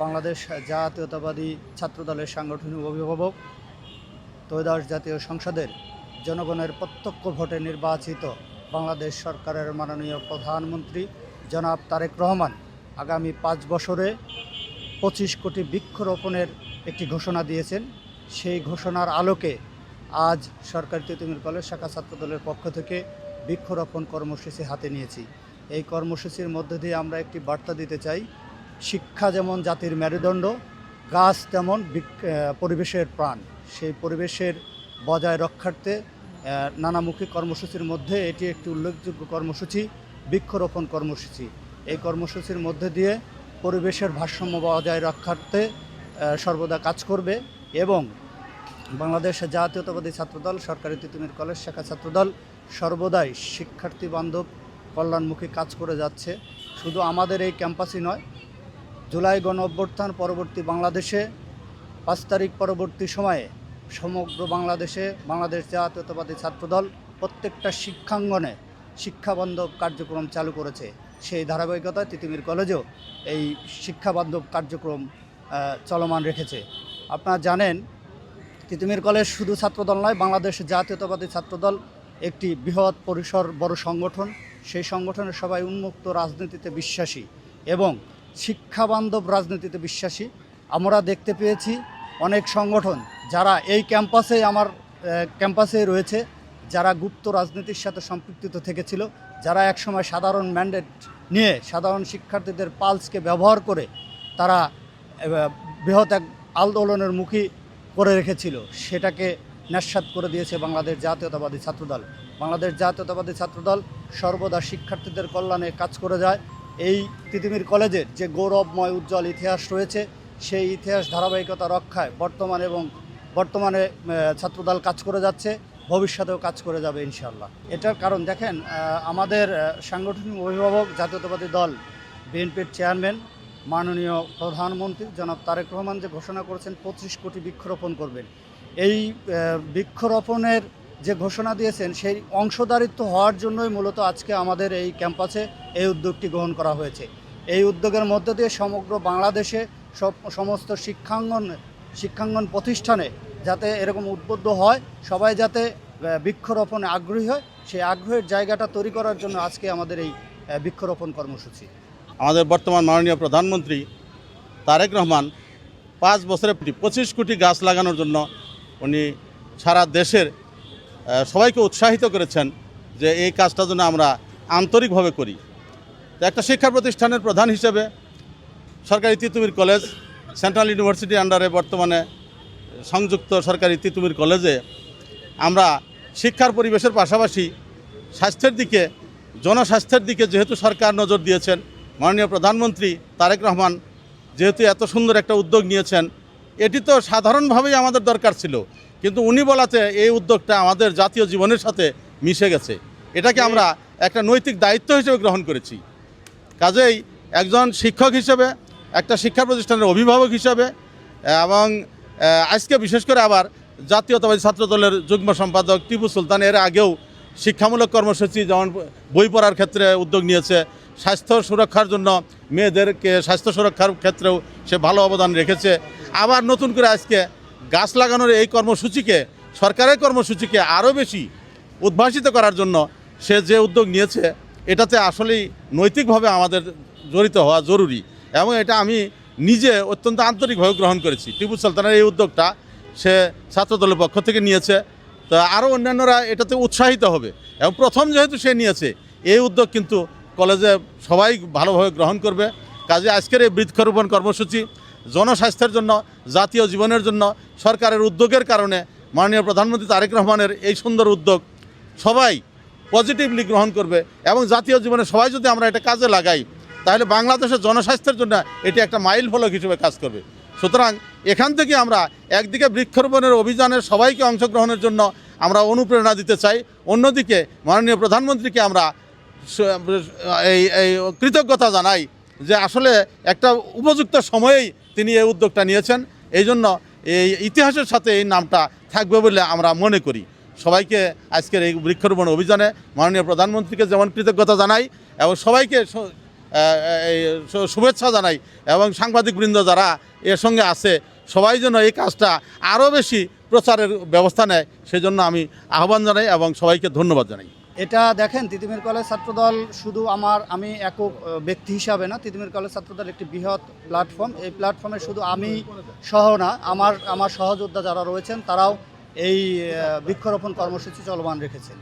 বাংলাদেশ জাতীয়তাবাদী ছাত্রদলের সাংগঠনিক অভিভাবক, ত্রয়োদশ জাতীয় সংসদের জনগণের প্রত্যক্ষ ভোটে নির্বাচিত বাংলাদেশ সরকারের মাননীয় প্রধানমন্ত্রী জনাব তারেক রহমান আগামী 5 বছরে 25 কোটি বৃক্ষরোপণের একটি ঘোষণা দিয়েছেন। সেই ঘোষণার আলোকে আজ সরকারি তিতুমির কলেজ শাখা ছাত্রদলের পক্ষ থেকে বৃক্ষরোপণ কর্মসূচি হাতে নিয়েছি। এই কর্মসূচির মধ্যে দিয়ে আমরা একটি বার্তা দিতে চাই, শিক্ষা যেমন জাতির মেরুদণ্ড, গাছ তেমন পরিবেশের প্রাণ। সেই পরিবেশের বজায় রক্ষার্থে নানামুখী কর্মসূচির মধ্যে এটি একটি উল্লেখযোগ্য কর্মসূচি, বৃক্ষরোপণ কর্মসূচি। এই কর্মসূচির মধ্যে দিয়ে পরিবেশের ভারসাম্য বজায় রক্ষার্থে সর্বদা কাজ করবে এবং বাংলাদেশ জাতীয়তাবাদী ছাত্রদল সরকারি তিতুমির কলেজ শাখা ছাত্রদল সর্বদাই শিক্ষার্থী বান্ধব কল্যাণমুখী কাজ করে যাচ্ছে। শুধু আমাদের এই ক্যাম্পাসই নয়, জুলাই গণ অভ্যুত্থান পরবর্তী বাংলাদেশে 5 তারিখ পরবর্তী সময়ে সমগ্র বাংলাদেশে বাংলাদেশ জাতীয়তাবাদী ছাত্রদল প্রত্যেকটা শিক্ষাঙ্গনে শিক্ষাবান্ধব কার্যক্রম চালু করেছে। সেই ধারাবাহিকতায় তিতুমির কলেজেও এই শিক্ষাবান্ধব কার্যক্রম চলমান রেখেছে। আপনারা জানেন, তিতুমির কলেজ শুধু ছাত্রদল নয়, বাংলাদেশ জাতীয়তাবাদী ছাত্রদল একটি বৃহৎ পরিসর বড় সংগঠন। সেই সংগঠনের সবাই উন্মুক্ত রাজনীতিতে বিশ্বাসী এবং শিক্ষাবান্ধব রাজনীতিতে বিশ্বাসী। আমরা দেখতে পেয়েছি অনেক সংগঠন যারা এই ক্যাম্পাসে রয়েছে, যারা গুপ্ত রাজনীতির সাথে সম্পৃক্ত থেকেছিল, যারা একসময় সাধারণ ম্যান্ডেট নিয়ে সাধারণ শিক্ষার্থীদের পালসকে ব্যবহার করে তারা বৃহৎ এক আন্দোলনের মুখী করে রেখেছিল, সেটাকে নস্যাৎ করে দিয়েছে বাংলাদেশ জাতীয়তাবাদী ছাত্রদল। বাংলাদেশ জাতীয়তাবাদী ছাত্রদল সর্বদা শিক্ষার্থীদের কল্যাণে কাজ করে যায়। এই তিতুমির কলেজের যে গৌরবময় উজ্জ্বল ইতিহাস রয়েছে, সেই ইতিহাস ধারাবাহিকতা রক্ষায় বর্তমানে ছাত্রদল কাজ করে যাচ্ছে, ভবিষ্যতেও কাজ করে যাবে ইনশাআল্লাহ। এটার কারণ দেখেন, আমাদের সাংগঠনিক অভিভাবক জাতীয়তাবাদী দল বিএনপির চেয়ারম্যান মাননীয় প্রধানমন্ত্রী জনাব তারেক রহমান যে ঘোষণা করেছেন 25 কোটি বৃক্ষরোপণ করবেন, এই বৃক্ষরোপণের যে ঘোষণা দিয়েছেন সেই অংশদারিত্ব হওয়ার জন্যই মূলত আজকে আমাদের এই ক্যাম্পাসে এই উদ্যোগটি গ্রহণ করা হয়েছে। এই উদ্যোগের মধ্য দিয়ে সমগ্র বাংলাদেশে সমস্ত শিক্ষাঙ্গন প্রতিষ্ঠানে যাতে এরকম উদ্বুদ্ধ হয়, সবাই যাতে বৃক্ষরোপণে আগ্রহী হয়, সেই আগ্রহের জায়গাটা তৈরি করার জন্য আজকে আমাদের এই বৃক্ষরোপণ কর্মসূচি। আমাদের বর্তমান মাননীয় প্রধানমন্ত্রী তারেক রহমান 5 বছরে 25 কোটি গাছ লাগানোর জন্য উনি সারা দেশের সবাইকে উৎসাহিত করেছেন যে এই কাজটা যেন আমরা আন্তরিকভাবে করি। তো একটা শিক্ষা প্রতিষ্ঠানের প্রধান হিসেবে সরকারি তিতুমির কলেজ সেন্ট্রাল ইউনিভার্সিটি আন্ডারে বর্তমানে সংযুক্ত সরকারি তিতুমির কলেজে আমরা শিক্ষার পরিবেশের পাশাপাশি স্বাস্থ্যের দিকে, জনস্বাস্থ্যের দিকে যেহেতু সরকার নজর দিয়েছেন, মাননীয় প্রধানমন্ত্রী তারেক রহমান যেহেতু এত সুন্দর একটা উদ্যোগ নিয়েছেন, এটি তো সাধারণভাবেই আমাদের দরকার ছিল, কিন্তু উনি বলাতে এই উদ্যোগটা আমাদের জাতীয় জীবনের সাথে মিশে গেছে। এটাকে আমরা একটা নৈতিক দায়িত্ব হিসেবে গ্রহণ করেছি। কাজেই একজন শিক্ষক হিসেবে, একটা শিক্ষা প্রতিষ্ঠানের অভিভাবক হিসেবে এবং আজকে বিশেষ করে আবার জাতীয়তাবাদী ছাত্রদলের যুগ্ম সম্পাদক টিপু সুলতান এর আগেও শিক্ষামূলক কর্মসূচি যেমন বই পড়ার ক্ষেত্রে উদ্যোগ নিয়েছে, স্বাস্থ্য সুরক্ষার জন্য মেয়েদেরকে স্বাস্থ্য সুরক্ষার ক্ষেত্রেও সে ভালো অবদান রেখেছে। আবার নতুন করে আজকে গাছ লাগানোর এই কর্মসূচিকে, সরকারের কর্মসূচিকে আরও বেশি উদ্ভাসিত করার জন্য সে যে উদ্যোগ নিয়েছে, এটাতে আসলেই নৈতিকভাবে আমাদের জড়িত হওয়া জরুরি এবং এটা আমি নিজে অত্যন্ত আন্তরিকভাবে গ্রহণ করেছি। টিপু সুলতানের এই উদ্যোগটা সে ছাত্রদলের পক্ষ থেকে নিয়েছে, তো আরও অন্যান্যরা এটাতে উৎসাহিত হবে এবং প্রথম যেহেতু সে নিয়েছে এই উদ্যোগ কিন্তু কলেজে সবাই ভালোভাবে গ্রহণ করবে। কাজে আজকের এই বৃক্ষরোপণ কর্মসূচি জনস্বাস্থ্যের জন্য, জাতীয় জীবনের জন্য সরকারের উদ্যোগের কারণে মাননীয় প্রধানমন্ত্রী তারেক রহমানের এই সুন্দর উদ্যোগ সবাই পজিটিভলি গ্রহণ করবে এবং জাতীয় জীবনে সবাই যদি আমরা এটা কাজে লাগাই, তাহলে বাংলাদেশের জনস্বাস্থ্যের জন্য এটি একটা মাইল ফলক হিসেবে কাজ করবে। সুতরাং এখান থেকে আমরা একদিকে বৃক্ষরোপণের অভিযানে সবাইকে অংশগ্রহণের জন্য আমরা অনুপ্রেরণা দিতে চাই, অন্যদিকে মাননীয় প্রধানমন্ত্রীকে আমরা এই কৃতজ্ঞতা জানাই যে আসলে একটা উপযুক্ত সময়েই তিনি এই উদ্যোগটা নিয়েছেন। এই জন্য এই ইতিহাসের সাথে এই নামটা থাকবে বলে আমরা মনে করি। সবাইকে আজকের এই বৃক্ষরোপণ অভিযানে মাননীয় প্রধানমন্ত্রীকে যেমন কৃতজ্ঞতা জানাই এবং সবাইকে এই শুভেচ্ছা জানাই এবং সাংবাদিকবৃন্দ যারা এর সঙ্গে আছে সবাই যেন এই কাজটা আরও বেশি প্রচারের ব্যবস্থা নেয় সেজন্য আমি আহ্বান জানাই এবং সবাইকে ধন্যবাদ জানাই। এটা দেখেন তিতুমির কলেজ ছাত্রদল শুধু আমি একক ব্যক্তি হিসাবে না, তিতুমির কলেজ ছাত্রদল একটি বৃহৎ প্ল্যাটফর্ম। এই প্ল্যাটফর্মে শুধু আমি সহ না, আমার সহযোদ্ধা যারা রয়েছেন তারাও এই বৃক্ষরোপণ কর্মসূচি চলমান রেখেছেন।